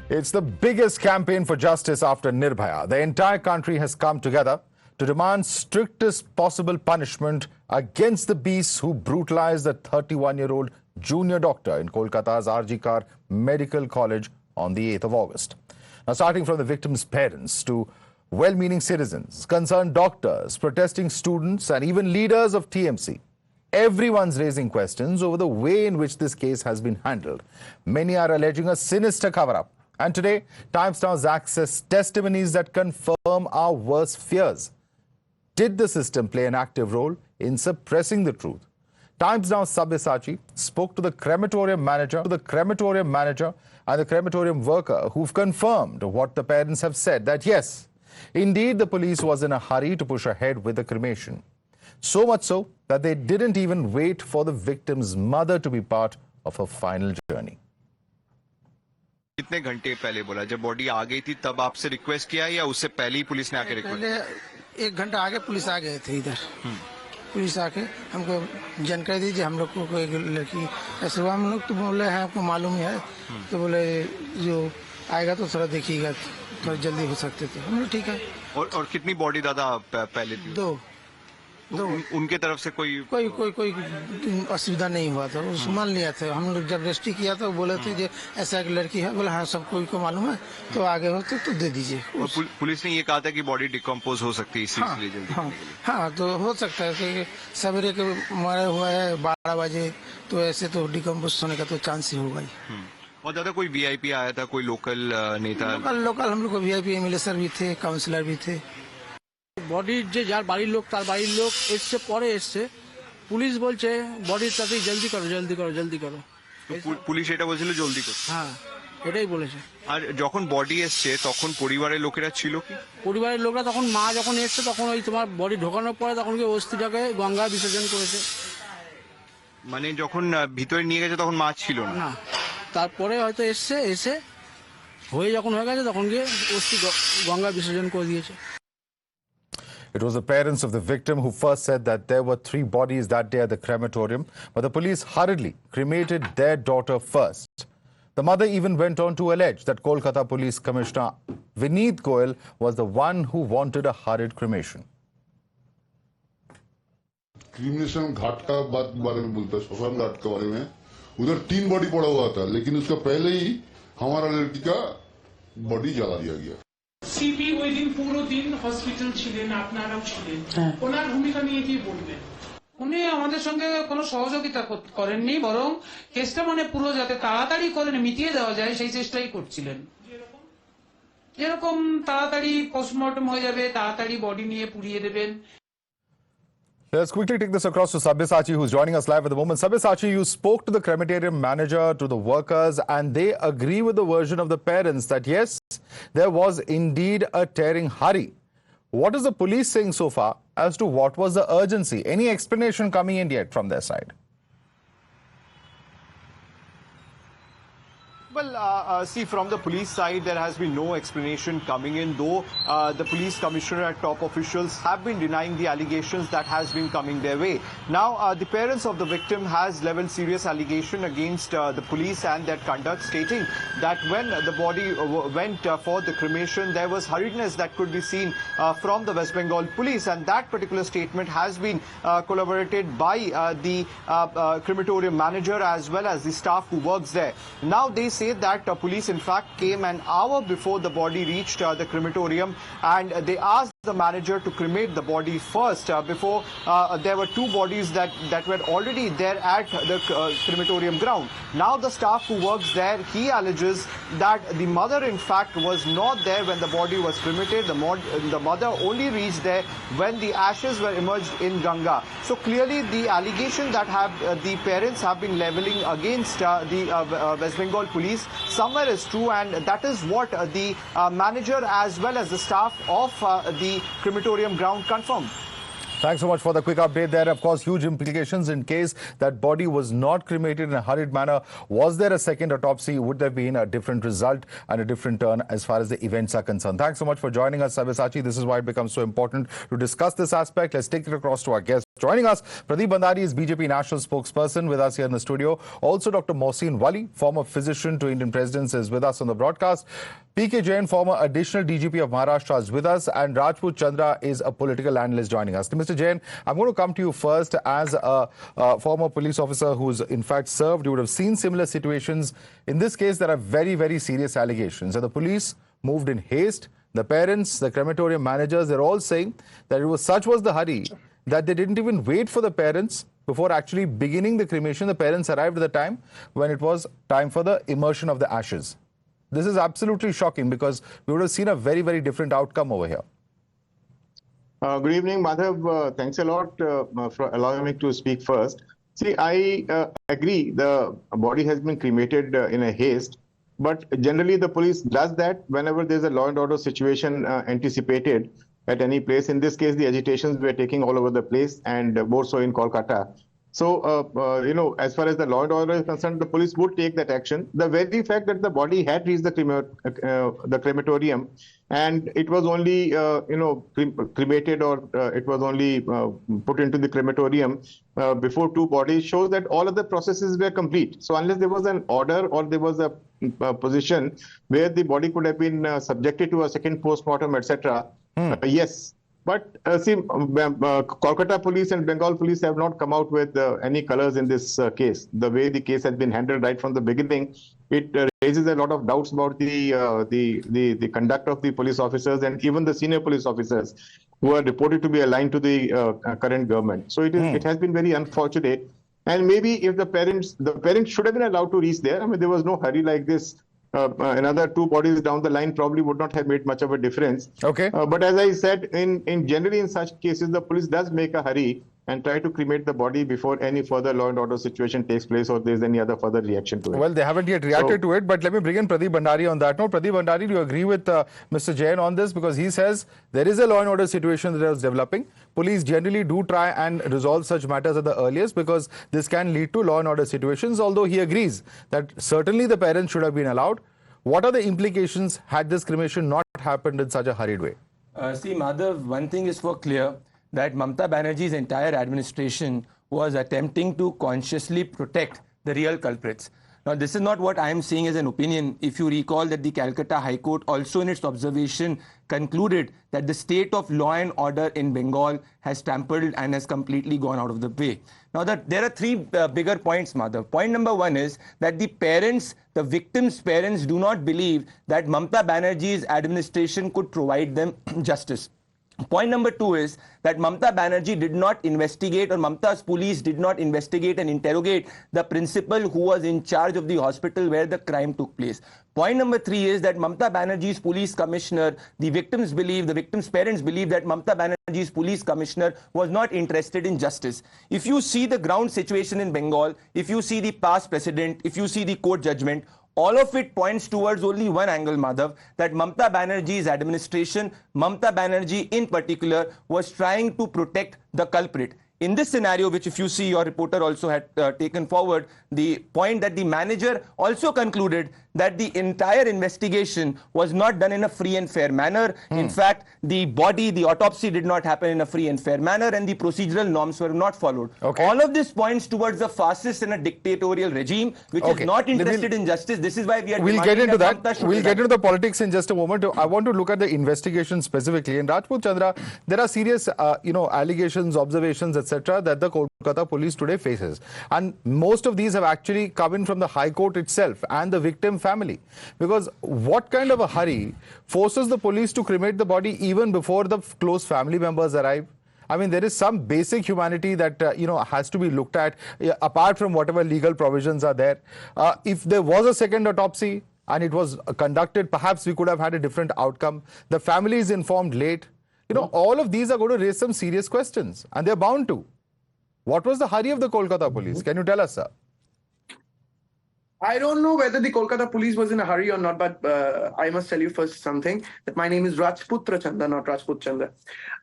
It's the biggest campaign for justice after Nirbhaya. The entire country has come together to demand strictest possible punishment against the beasts who brutalized the 31-year-old junior doctor in Kolkata's RG Medical College on the 8th of August. Now, starting from the victim's parents to well-meaning citizens, concerned doctors, protesting students, and even leaders of TMC, everyone's raising questions over the way in which this case has been handled. Many are alleging a sinister cover-up. And today, Times Now's access testimonies that confirm our worst fears. Did the system play an active role in suppressing the truth? Times Now's Sabyasachi spoke to the crematorium manager, and the crematorium worker who've confirmed what the parents have said, that yes, indeed the police was in a hurry to push ahead with the cremation. So much so that they didn't even wait for the victim's mother to be part of her final journey. कितने घंटे पहले बोला? जब body आ गई थी तब आपसे request किया या उससे पहले ही पुलिस ने आके रिक्वेस्ट? पहले 1 घंटा आगे पुलिस आ गए थे इधर। पुलिस आके हमको जानकारी दी, हम लोग को कोई लड़की ऐसे हुआ, हम लोग तो बोले हैं आपको मालूम ही है, तो बोले जो आएगा तो थोड़ा देखिएगा, थोड़ा जल्दी हो सकते थे। हम लोग ठीक है। और कितनी बॉडी दादा पहले थी? 2। उनके तरफ से कोई असुविधा नहीं हुआ था, वो मान लिया था। हम लोग जब रजिस्ट्री किया तो बोले थे जो ऐसा एक लड़की है, बोला हाँ सब कोई को मालूम है, तो आगे हो तो दे दीजिए। पुलिस ने ये कहा था कि बॉडी डिकम्पोज हो सकती है, इसीलिए जल्दी। हाँ, तो हो सकता है कि सवेरे के मारा हुआ है 12 बजे, तो ऐसे तो डिकम्पोज होने का तो चांस ही होगा ही। और दादा कोई वीआईपी आया था, कोई लोकल नेता? लोकल हम लोग को वीआईपी एमएलए सर भी थे, काउंसिलर भी थे। বডি যে যার বাড়ির লোক তার বাড়ির লোক এসছে, পরে এসছে। পুলিশ বলছে বডির তাড়াতাড়ি জলদি করো। পুলিশ এটা বলছিল জলদি করো? হ্যাঁ, এটাই বলেছে। আর যখন বডি এসছে তখন পরিবারের লোকেরা ছিল কি? পরিবারের লোকরা তখন মা যখন এসছে তখন ওই তোমার বডি ঢোকানোর পরে তখন কি অস্থিটাকে গঙ্গা বিসর্জন করেছে। মানে যখন ভিতরে নিয়ে গেছে তখন মা ছিল না? তারপরে হয়তো এসে হয়ে যখন হয়ে গেছে তখন গিয়ে অস্থি গঙ্গা বিসর্জন করে দিয়েছে। It was the parents of the victim who first said that there were 3 bodies that day at the crematorium, but the police hurriedly cremated their daughter first. The mother even went on to allege that Kolkata Police Commissioner Vineet Goyal was the one who wanted a hurried cremation. क्रिमिनेशन घाट का बारे में बोलता है, श्मशान घाट के बारे में। उधर 3 बॉडी पड़ा हुआ था, लेकिन उसका पहले ही हमारा लड़की का बॉडी जला दिया गया। সিপি ওই দিন পুরো দিন হসপিটাল ছিলেন, আপনারাও ছিলেন, ওনার ভূমিকা নিয়ে কি বলবেন? উনি আমাদের সঙ্গে কোনো সহযোগিতা করেননি, বরং কেসটা মানে পুরো যাতে তাড়াতাড়ি করে মিটিয়ে দেওয়া যায় সেই চেষ্টাই করছিলেন। যেরকম তাড়াতাড়ি পোস্টমর্টম হয়ে যাবে, তাড়াতাড়ি বডি নিয়ে পুড়িয়ে দেবেন। Let's quickly take this across to Sabyasachi, who's joining us live at the moment. Sabyasachi, you spoke to the crematorium manager, to the workers, and they agree with the version of the parents that yes, there was indeed a tearing hurry. What is the police saying so far as to what was the urgency? Any explanation coming in yet from their side? Well, see, from the police side, there has been no explanation coming in, though the police commissioner and top officials have been denying the allegations that has been coming their way. Now, the parents of the victim has leveled serious allegation against the police and their conduct, stating that when the body went for the cremation, there was hurriedness that could be seen from the West Bengal police, and that particular statement has been corroborated by the crematorium manager as well as the staff who works there. Now, they say that police in fact came an hour before the body reached the crematorium, and they asked the manager to cremate the body first before there were 2 bodies that were already there at the crematorium ground. Now the staff who works there, he alleges that the mother in fact was not there when the body was cremated. The mother only reached there when the ashes were emerged in Ganga. So clearly the allegation that the parents have been leveling against the West Bengal police somewhere is true, and that is what the manager as well as the staff of the crematorium ground confirmed. Thanks so much for the quick update there. Of course, huge implications in case that body was not cremated in a hurried manner. Was there a second autopsy? Would there been a different result and a different turn as far as the events are concerned? Thanks so much for joining us, Sabyasachi. This is why it becomes so important to discuss this aspect. Let's take it across to our guest. Joining us, Pradeep Bhandari is BJP national spokesperson with us here in the studio. Also, Dr. Mohsin Wali, former physician to Indian presidents, is with us on the broadcast. PK Jain, former additional DGP of Maharashtra, is with us, and Rajput Chandra is a political analyst joining us. Mr. Jain, I'm going to come to you first as a former police officer who's in fact served. You would have seen similar situations. In this case, there are very, very serious allegations. And the police moved in haste. The parents, the crematorium managers, they're all saying that such was the hurry that they didn't even wait for the parents before actually beginning the cremation. The parents arrived at the time when it was time for the immersion of the ashes. This is absolutely shocking because we would have seen a very, very different outcome over here. Good evening, Madhav. Thanks a lot for allowing me to speak first. See, I agree the body has been cremated in a haste, but generally the police does that whenever there's a law and order situation anticipated at any place. In this case, the agitations were taking all over the place, and more so in Kolkata. So, as far as the law and order is concerned, the police would take that action. The very fact that the body had reached the crematorium and it was only, cremated, or it was only put into the crematorium before two bodies shows that all of the processes were complete. So unless there was an order or there was a position where the body could have been subjected to a second post-mortem, etc., yes. But see, Kolkata police and Bengal police have not come out with any colors in this case. The way the case has been handled right from the beginning, it raises a lot of doubts about the conduct of the police officers and even the senior police officers who are reported to be aligned to the current government. So it has been very unfortunate. And maybe if the parents should have been allowed to reach there. I mean, there was no hurry like this. Another two bodies down the line probably would not have made much of a difference. Okay. But as I said, generally in such cases, the police does make a hurry and try to cremate the body before any further law and order situation takes place or there's any other further reaction to it. Well, they haven't yet reacted to it, but let me bring in Pradeep Bhandari on that note. Pradeep Bhandari, do you agree with Mr. Jain on this? Because he says there is a law and order situation that is developing. Police generally do try and resolve such matters at the earliest because this can lead to law and order situations, although he agrees that certainly the parents should have been allowed. What are the implications had this cremation not happened in such a hurried way? See, Madhav, one thing is for clear, that Mamata Banerjee's entire administration was attempting to consciously protect the real culprits. Now, this is not what I am saying as an opinion. If you recall that the Calcutta High Court also in its observation concluded that the state of law and order in Bengal has trampled and has completely gone out of the way. Now, there are three bigger points, Madhav. Point number one is that the parents, the victims' parents, do not believe that Mamata Banerjee's administration could provide them justice. Point number two is that Mamata Banerjee did not investigate, or Mamata's police did not investigate and interrogate the principal who was in charge of the hospital where the crime took place. Point number three is that Mamata Banerjee's police commissioner, the victims' parents believe that Mamata Banerjee's police commissioner was not interested in justice. If you see the ground situation in Bengal, if you see the past precedent, if you see the court judgment, all of it points towards only one angle, Madhav, that Mamata Banerjee's administration, Mamata Banerjee in particular, was trying to protect the culprit. In this scenario, which if you see your reporter also had taken forward, the point that the manager also concluded that the entire investigation was not done in a free and fair manner. In fact, the autopsy did not happen in a free and fair manner and the procedural norms were not followed. Okay. All of this points towards a fascist and a dictatorial regime which is not interested in justice. This is why we are We'll get into that. We'll get into the politics in just a moment. I want to look at the investigation specifically. In Rajput Chandra, there are serious, allegations, observations, etc. that the Kolkata police today faces. And most of these have actually come in from the High Court itself and the victim family. Because what kind of a hurry forces the police to cremate the body even before the close family members arrive? I mean, there is some basic humanity that, has to be looked at, apart from whatever legal provisions are there. If there was a second autopsy and it was conducted, perhaps we could have had a different outcome. The family is informed late. All of these are going to raise some serious questions, and they're bound to. What was the hurry of the Kolkata police? Can you tell us, sir? I don't know whether the Kolkata police was in a hurry or not, but I must tell you first something, that my name is Rajputra Chanda, not Rajput Chanda.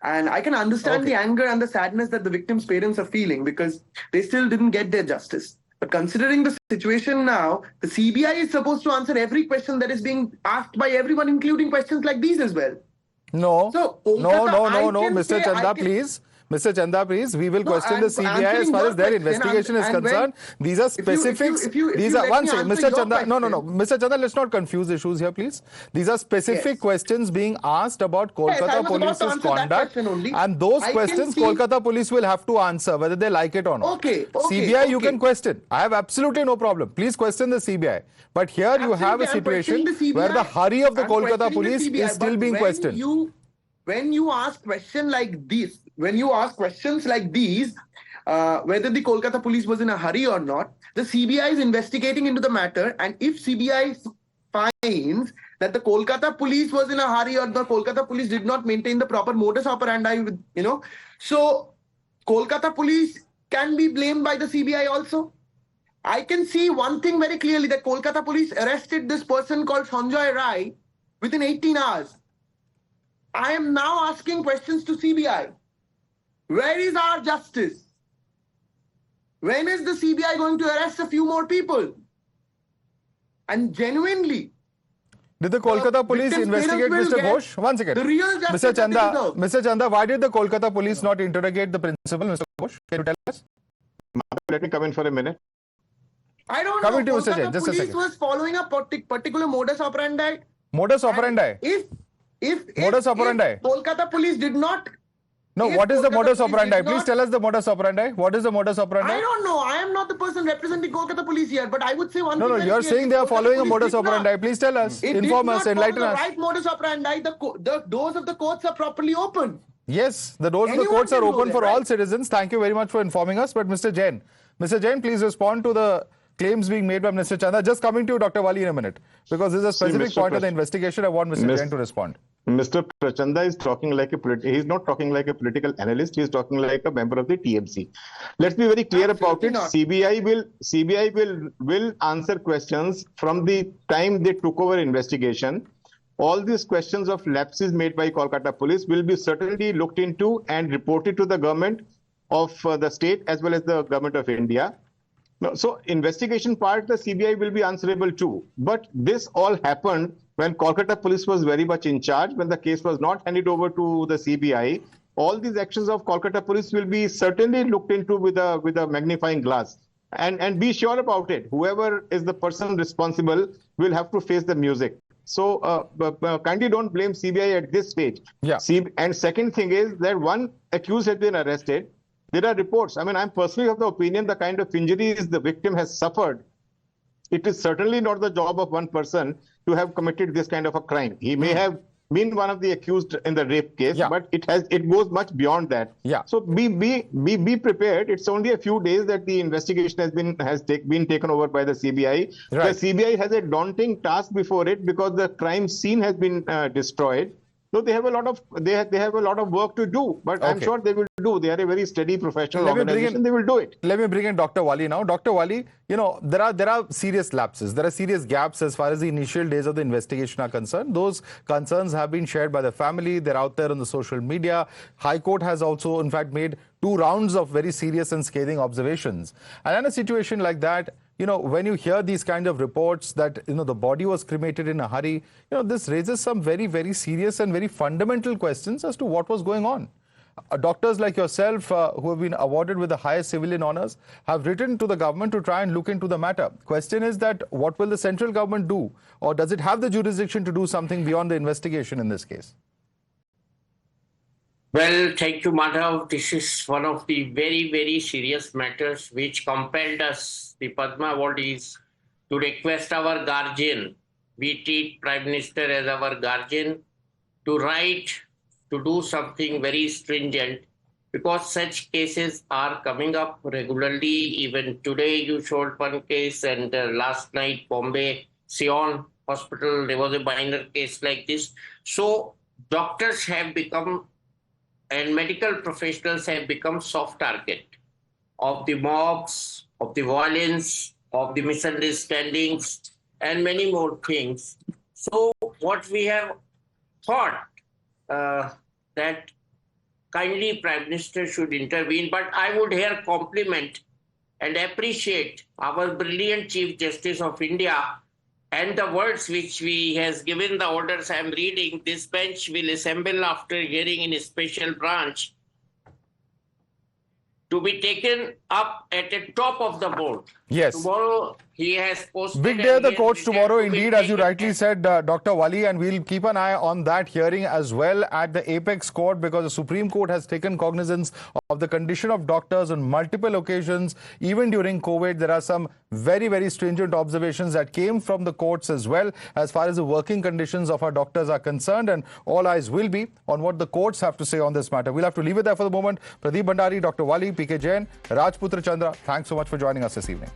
And I can understand the anger and the sadness that the victim's parents are feeling because they still didn't get their justice. But considering the situation now, the CBI is supposed to answer every question that is being asked by everyone, including questions like these as well. No, So, no, Kolkata, no, I can Mr. say- Chanda, I can- please. Mr. Chanda, please. We will No, question the I'm CBI as answering far your as their question, investigation is and when- concerned. These are if you- specifics. if you These are let one me second, answer Mr. your Chanda. No, question. Mr. Chanda. Let's not confuse issues here, please. These are specific Yes. questions being asked about Yes, I Kolkata was about to police's answer that conduct, question only. and those I can questions see- Kolkata police will have to answer whether they like it or not. Okay, CBI, you okay. can question. I have absolutely no problem. Please question the CBI. But here you have a Absolutely, I'm situation questioning the where the CBI. hurry of the I'm Kolkata questioning the police CBI, is still but being when questioned. When you ask questions like this, whether the Kolkata police was in a hurry or not, the CBI is investigating into the matter, and if CBI finds that the Kolkata police was in a hurry or the Kolkata police did not maintain the proper modus operandi, so Kolkata police can be blamed by the CBI also. I can see one thing very clearly, that Kolkata police arrested this person called Sanjoy Rai within 18 hours. I am now asking questions to CBI. Where is our justice? When is the CBI going to arrest a few more people? And genuinely, Did the Kolkata police victim's investigate parents Mr. will get Ghosh? One second. the real justice Mr. that they Chanda, deserve. Mr. Chanda, why did the Kolkata police not interrogate the principal, Mr. Ghosh? Can you tell us? Let me come in for a minute. I don't Coming know. to you, Mr. Jain, Kolkata just a police second. was following a particular modus operandi. Modus operandi. If Modus operandi. Kolkata police did not. No, if what is the Kolkata modus police operandi? did Please not- tell us the modus operandi. What is the modus operandi? I don't know. I am not the person representing Kolkata police here, but I would say one No, thing. no, very you're clearly, saying they are Kolkata following a police modus did not- operandi. Please tell us, It inform did us, not enlighten follow us. the right modus operandi. The doors of the courts are properly open. Yes, the doors of the Anyone courts are can go open there, for all right? citizens. Thank you very much for informing us. But Mr. Jain, please respond to the claims being made by Mr. Chanda. Just coming to you, Dr. Wali, in a minute, because this is a specific Mr. point of the Prash- investigation. I want Mr. Jain to respond. Mr. Prachanda is talking like he's not talking like a political analyst, he's talking like a member of the TMC. Let's be very clear about Absolutely it. not. CBI will answer questions from the time they took over investigation. All these questions of lapses made by Kolkata police will be certainly looked into and reported to the government of the state as well as the government of India. No, so investigation part, the CBI will be answerable too. But this all happened when Kolkata police was very much in charge, when the case was not handed over to the CBI. All these actions of Kolkata police will be certainly looked into with a magnifying glass. And be sure about it. Whoever is the person responsible will have to face the music. So kindly don't blame CBI at this stage. Yeah. And second thing is that one accused has been arrested. There are reports. I mean, I'm personally of the opinion the kind of injuries the victim has suffered, it is certainly not the job of one person to have committed this kind of a crime. He may have been one of the accused in the rape case, Yeah. but it goes much beyond that. Yeah. So be prepared. It's only a few days that the investigation has been taken over by the CBI. Right. The CBI has a daunting task before it because the crime scene has been destroyed. So they have a lot of work to do, but I'm Okay. sure they will do. They are a very steady professional Let me bring organization. in- They will do it. Let me bring in Dr. Wali now. Dr. Wali, there are serious lapses. There are serious gaps as far as the initial days of the investigation are concerned. Those concerns have been shared by the family. They're out there on the social media. High Court has also, in fact, made 2 rounds of very serious and scathing observations. And in a situation like that, when you hear these kind of reports that, the body was cremated in a hurry, this raises some very, very serious and very fundamental questions as to what was going on. Doctors like yourself, who have been awarded with the highest civilian honors, have written to the government to try and look into the matter. Question is that what will the central government do? Or does it have the jurisdiction to do something beyond the investigation in this case? Well, thank you, Madhav. This is one of the very, very serious matters which compelled us, the Padma awardees, to request our guardian. We treat Prime Minister as our guardian to write, to do something very stringent, because such cases are coming up regularly. Even today you showed one case, and last night Bombay Sion Hospital, there was a minor case like this. So doctors have become, and medical professionals have become soft target of the mobs, of the violence, of the misunderstandings, and many more things. So what we have thought that kindly Prime Minister should intervene, but I would here compliment and appreciate our brilliant Chief Justice of India and the words which he has given the orders I am reading. This bench will assemble after hearing in a special branch to be taken up at the top of the board. Yes. Tomorrow he has posted. Big day of the he has courts written tomorrow, to be indeed, as you taken rightly said, Dr. Wali, and we'll keep an eye on that hearing as well at the Apex Court, because the Supreme Court has taken cognizance of the condition of doctors on multiple occasions. Even during COVID, there are some very, very stringent observations that came from the courts as well, as far as the working conditions of our doctors are concerned, and all eyes will be on what the courts have to say on this matter. We'll have to leave it there for the moment. Pradeep Bhandari, Dr. Wali, PK Jain, Rajputra Chandra, thanks so much for joining us this evening.